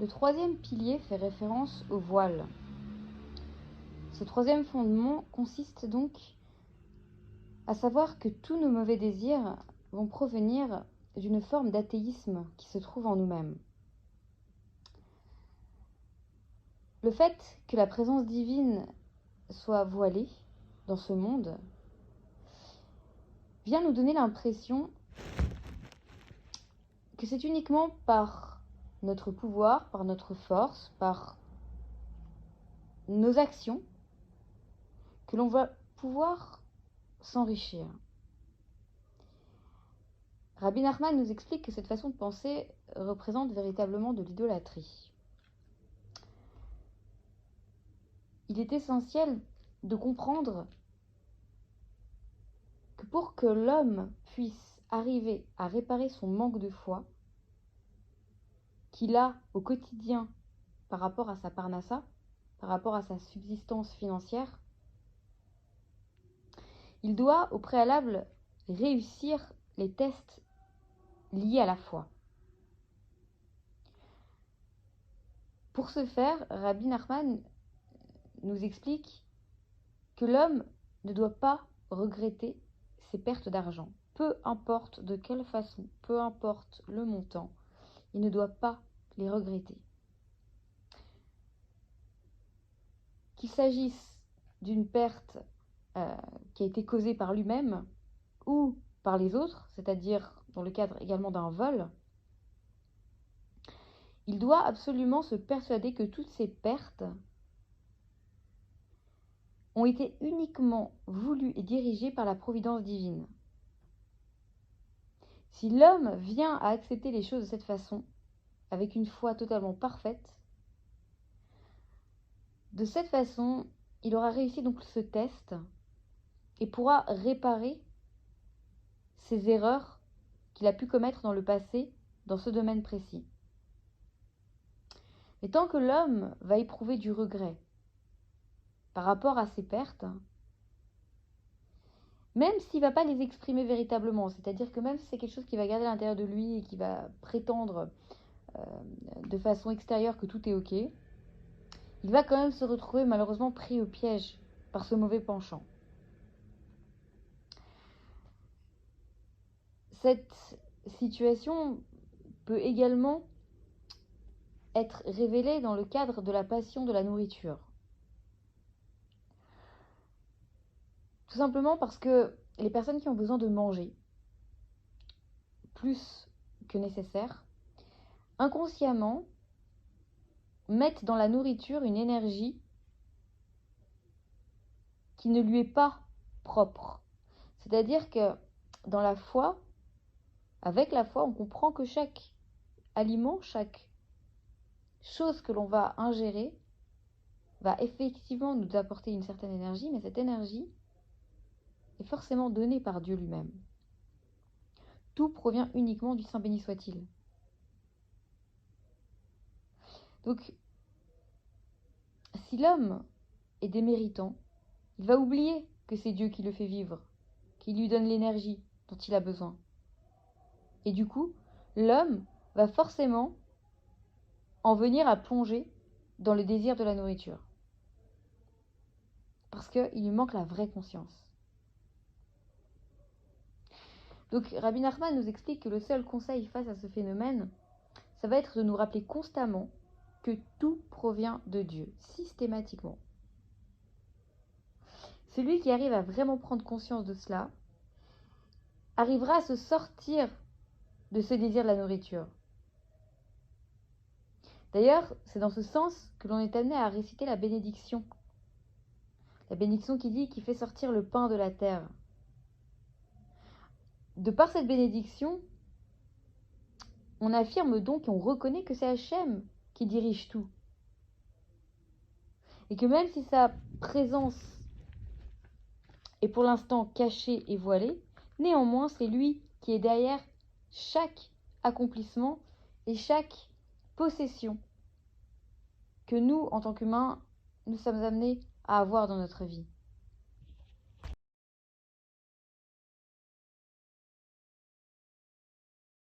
Le troisième pilier fait référence au voile. Ce troisième fondement consiste donc à savoir que tous nos mauvais désirs vont provenir d'une forme d'athéisme qui se trouve en nous-mêmes. Le fait que la présence divine soit voilée dans ce monde vient nous donner l'impression que c'est uniquement par notre pouvoir, par notre force, par nos actions, que l'on va pouvoir s'enrichir. Rabbi Nachman nous explique que cette façon de penser représente véritablement de l'idolâtrie. Il est essentiel de comprendre que pour que l'homme puisse arriver à réparer son manque de foi qu'il a au quotidien par rapport à sa parnassa, par rapport à sa subsistance financière, il doit au préalable réussir les tests liés à la foi. Pour ce faire, Rabbi Nachman nous explique que l'homme ne doit pas regretter ses pertes d'argent. Peu importe de quelle façon, peu importe le montant, il ne doit pas les regretter. Qu'il s'agisse d'une perte qui a été causée par lui-même ou par les autres, c'est-à-dire dans le cadre également d'un vol, il doit absolument se persuader que toutes ces pertes ont été uniquement voulues et dirigées par la providence divine. Si l'homme vient à accepter les choses de cette façon, avec une foi totalement parfaite, de cette façon, il aura réussi donc ce test et pourra réparer ses erreurs qu'il a pu commettre dans le passé dans ce domaine précis. Mais tant que l'homme va éprouver du regret par rapport à ses pertes, même s'il ne va pas les exprimer véritablement, c'est-à-dire que même si c'est quelque chose qui va garder à l'intérieur de lui et qui va prétendre de façon extérieure que tout est ok, il va quand même se retrouver malheureusement pris au piège par ce mauvais penchant. Cette situation peut également être révélée dans le cadre de la passion de la nourriture. Tout simplement parce que les personnes qui ont besoin de manger plus que nécessaire, inconsciemment, mettent dans la nourriture une énergie qui ne lui est pas propre. C'est-à-dire que dans la foi, avec la foi, on comprend que chaque aliment, chaque chose que l'on va ingérer va effectivement nous apporter une certaine énergie, mais cette énergie est forcément donnée par Dieu lui-même. Tout provient uniquement du Saint béni soit-il. Donc, si l'homme est déméritant, il va oublier que c'est Dieu qui le fait vivre, qui lui donne l'énergie dont il a besoin. Et du coup, l'homme va forcément en venir à plonger dans le désir de la nourriture. Parce qu'il lui manque la vraie conscience. Donc Rabbi Nachman nous explique que le seul conseil face à ce phénomène, ça va être de nous rappeler constamment que tout provient de Dieu, systématiquement. Celui qui arrive à vraiment prendre conscience de cela, arrivera à se sortir de ce désir de la nourriture. D'ailleurs, c'est dans ce sens que l'on est amené à réciter la bénédiction. La bénédiction qui dit qu'il fait sortir le pain de la terre. De par cette bénédiction, on affirme donc et on reconnaît que c'est Hachem qui dirige tout. Et que même si sa présence est pour l'instant cachée et voilée, néanmoins c'est lui qui est derrière chaque accomplissement et chaque possession que nous, en tant qu'humains, nous sommes amenés à avoir dans notre vie.